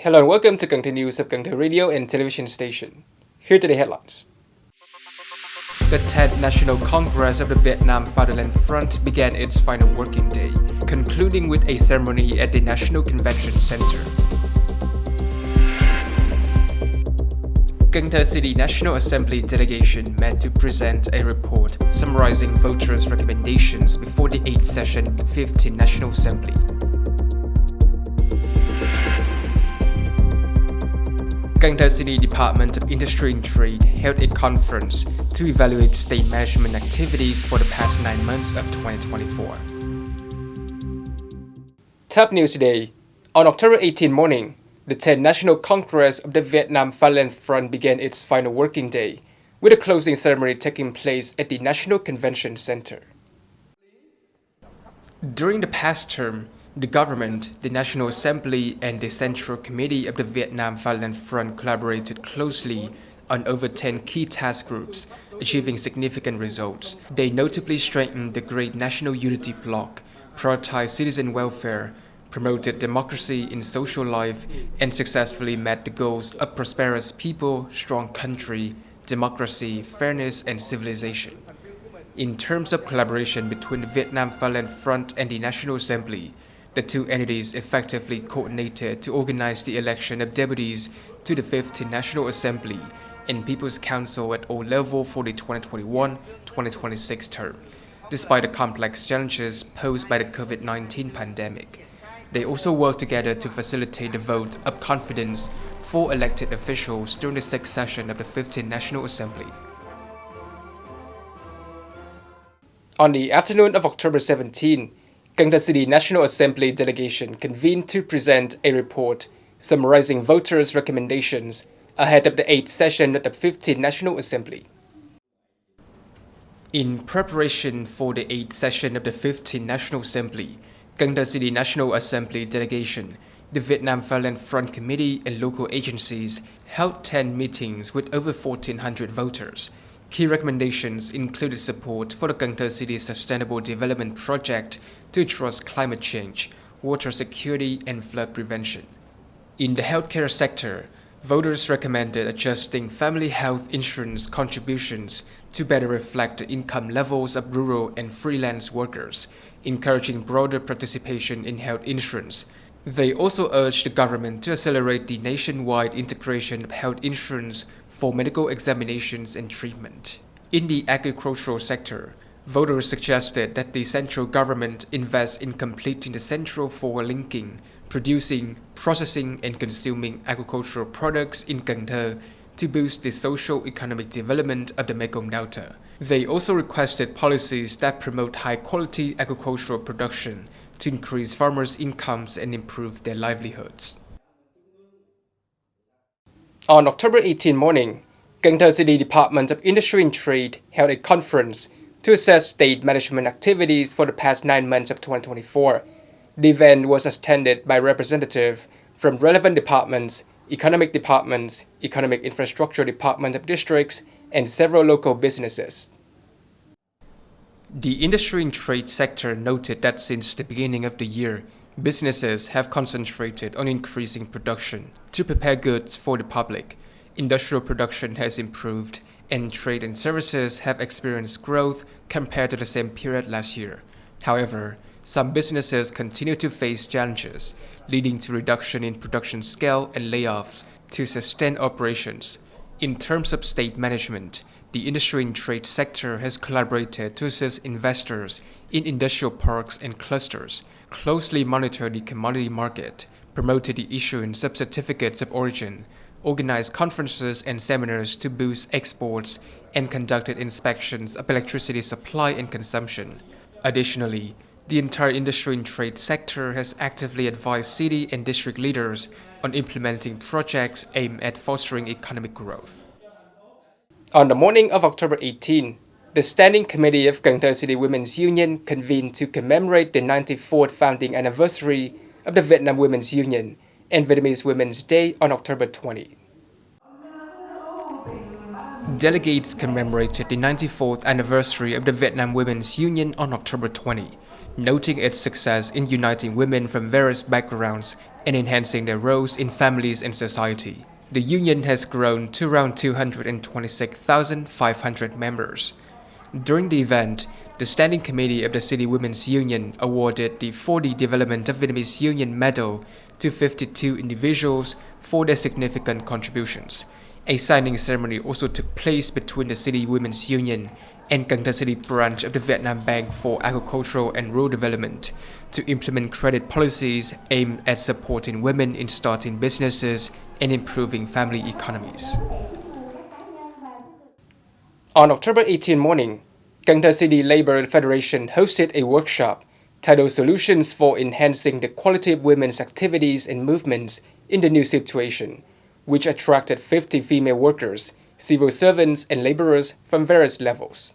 Hello and welcome to Cần Thơ News of Cần Thơ Radio and Television Station. Here are the headlines. The 10th National Congress of the Vietnam Fatherland Front began its final working day, concluding with a ceremony at the National Convention Center. Cần Thơ City National Assembly delegation met to present a report summarizing voters' recommendations before the 8th session of the 15th National Assembly. Cần Thơ City Department of Industry and Trade held a conference to evaluate state management activities for the past 9 months of 2024. Top news today. On October 18 morning, the 10th National Congress of the Vietnam Fatherland Front began its final working day, with a closing ceremony taking place at the National Convention Center. During the past term, the government, the National Assembly, and the Central Committee of the Vietnam Fatherland Front collaborated closely on over 10 key task groups, achieving significant results. They notably strengthened the Great National Unity Bloc, prioritized citizen welfare, promoted democracy in social life, and successfully met the goals of prosperous people, strong country, democracy, fairness, and civilization. In terms of collaboration between the Vietnam Fatherland Front and the National Assembly, the two entities effectively coordinated to organize the election of deputies to the 15th National Assembly and People's Council at all levels for the 2021-2026 term, despite the complex challenges posed by the COVID-19 pandemic. They also worked together to facilitate the vote of confidence for elected officials during the 6th session of the 15th National Assembly. On the afternoon of October 17, Cần Thơ City National Assembly delegation convened to present a report summarizing voters' recommendations ahead of the 8th session of the 15th National Assembly. In preparation for the 8th session of the 15th National Assembly, Cần Thơ City National Assembly delegation, the Vietnam Fatherland Front Committee, and local agencies held 10 meetings with over 1,400 voters. Key recommendations included support for the Cần Thơ City Sustainable Development Project to address climate change, water security, and flood prevention. In the healthcare sector, voters recommended adjusting family health insurance contributions to better reflect the income levels of rural and freelance workers, encouraging broader participation in health insurance. They also urged the government to accelerate the nationwide integration of health insurance for medical examinations and treatment. In the agricultural sector, voters suggested that the central government invest in completing the central for linking, producing, processing, and consuming agricultural products in Cần Thơ to boost the socio-economic development of the Mekong Delta. They also requested policies that promote high-quality agricultural production to increase farmers' incomes and improve their livelihoods. On October 18 morning, Cần Thơ City Department of Industry and Trade held a conference to assess state management activities for the past 9 months of 2024. The event was attended by representatives from relevant departments, economic infrastructure department of districts, and several local businesses. The industry and trade sector noted that since the beginning of the year, businesses have concentrated on increasing production to prepare goods for the public. Industrial production has improved, and trade and services have experienced growth compared to the same period last year. However, some businesses continue to face challenges, leading to reduction in production scale and layoffs to sustain operations. In terms of state management, the industry and trade sector has collaborated to assist investors in industrial parks and clusters, closely monitor the commodity market, promoted the issuance of certificates of origin, organized conferences and seminars to boost exports, and conducted inspections of electricity supply and consumption. Additionally, the entire industry and trade sector has actively advised city and district leaders on implementing projects aimed at fostering economic growth. On the morning of October 18, the Standing Committee of Cần Thơ City Women's Union convened to commemorate the 94th founding anniversary of the Vietnam Women's Union and Vietnamese Women's Day on October 20. Delegates commemorated the 94th anniversary of the Vietnam Women's Union on October 20, noting its success in uniting women from various backgrounds and enhancing their roles in families and society. The union has grown to around 226,500 members. During the event, the Standing Committee of the City Women's Union awarded the 40 Development of Vietnamese Union Medal to 52 individuals for their significant contributions. A signing ceremony also took place between the City Women's Union and Cần Thơ City branch of the Vietnam Bank for Agricultural and Rural Development to implement credit policies aimed at supporting women in starting businesses and improving family economies. On October 18 morning, Cần Thơ City Labour Federation hosted a workshop titled Solutions for Enhancing the Quality of Women's Activities and Movements in the New Situation, which attracted 50 female workers, civil servants, and laborers from various levels.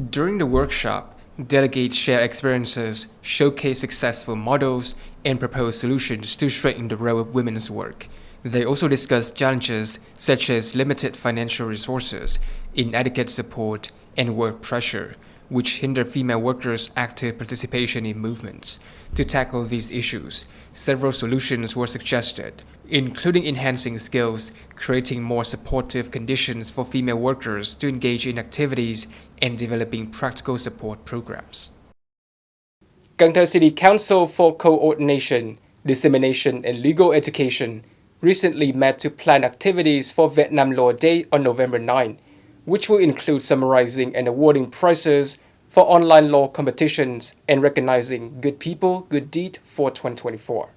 During the workshop, delegates shared experiences, showcased successful models, and proposed solutions to strengthen the role of women's work. They also discussed challenges such as limited financial resources, inadequate support, and work pressure, which hinder female workers' active participation in movements. To tackle these issues, several solutions were suggested, including enhancing skills, creating more supportive conditions for female workers to engage in activities, and developing practical support programs. Cần Thơ City Council for Coordination, Dissemination, and Legal Education recently met to plan activities for Vietnam Law Day on November 9, which will include summarizing and awarding prizes for online law competitions and recognizing Good People, Good Deed for 2024.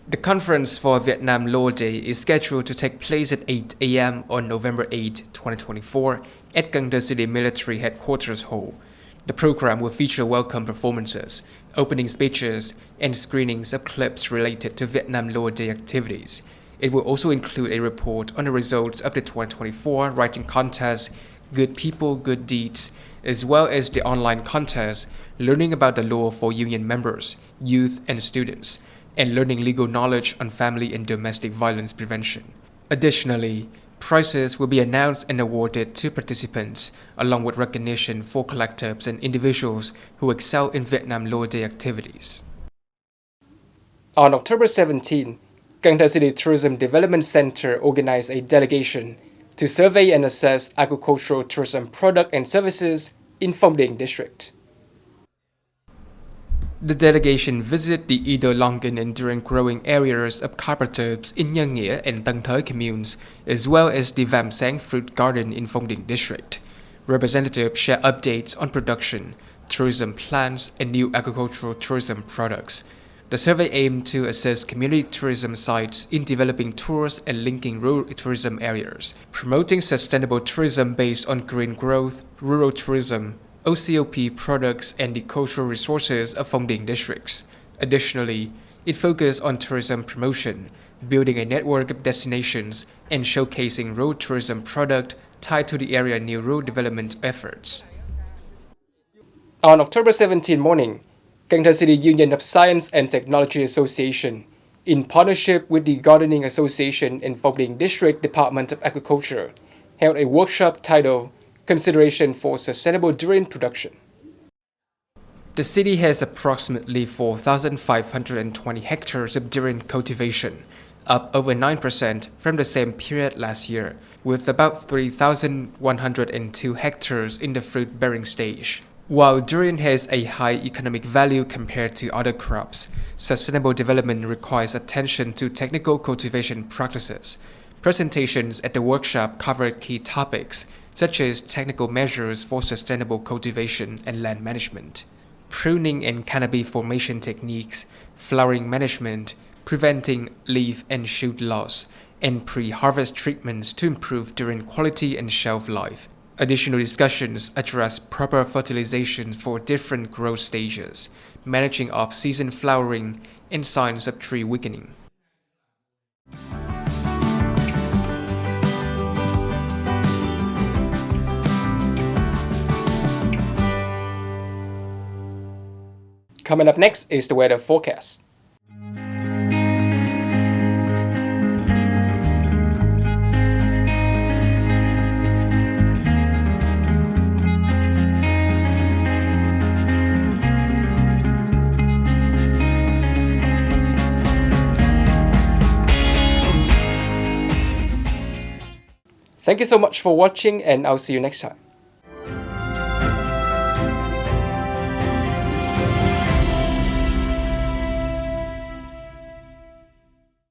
The conference for Vietnam Law Day is scheduled to take place at 8 a.m. on November 8, 2024 at Cần Thơ City Military Headquarters Hall. The program will feature welcome performances, opening speeches, and screenings of clips related to Vietnam Law Day activities. It will also include a report on the results of the 2024 writing contest, Good People, Good Deeds, as well as the online contest, learning about the law for union members, youth, and students, and learning legal knowledge on family and domestic violence prevention. Additionally, prizes will be announced and awarded to participants, along with recognition for collectives and individuals who excel in Vietnam Law Day activities. On October 17, Cần Thơ City Tourism Development Center organized a delegation to survey and assess agricultural tourism product and services in Phong Điền district. The delegation visited the either Longan and Durand growing areas of cooperatives in Nhân Nghĩa and Tân Thới communes, as well as the Vam Sang fruit garden in Phong Điền district. Representatives shared updates on production, tourism plans, and new agricultural tourism products. The survey aimed to assess community tourism sites in developing tours and linking rural tourism areas, promoting sustainable tourism based on green growth, rural tourism, OCOP products, and the cultural resources of Phong Điền districts. Additionally, it focused on tourism promotion, building a network of destinations, and showcasing rural tourism product tied to the area new rural development efforts. On October 17 morning, Cần Thơ City Union of Science and Technology Association, in partnership with the Gardening Association and Phong Điền District Department of Agriculture, held a workshop titled Consideration for Sustainable Durian Production. The city has approximately 4,520 hectares of durian cultivation, up over 9% from the same period last year, with about 3,102 hectares in the fruit-bearing stage. While durian has a high economic value compared to other crops, sustainable development requires attention to technical cultivation practices. Presentations at the workshop covered key topics such as technical measures for sustainable cultivation and land management, pruning and canopy formation techniques, flowering management, preventing leaf and shoot loss, and pre-harvest treatments to improve durian quality and shelf life. Additional discussions address proper fertilization for different growth stages, managing off-season flowering, and signs of tree weakening. Coming up next is the weather forecast. Thank you so much for watching, and I'll see you next time.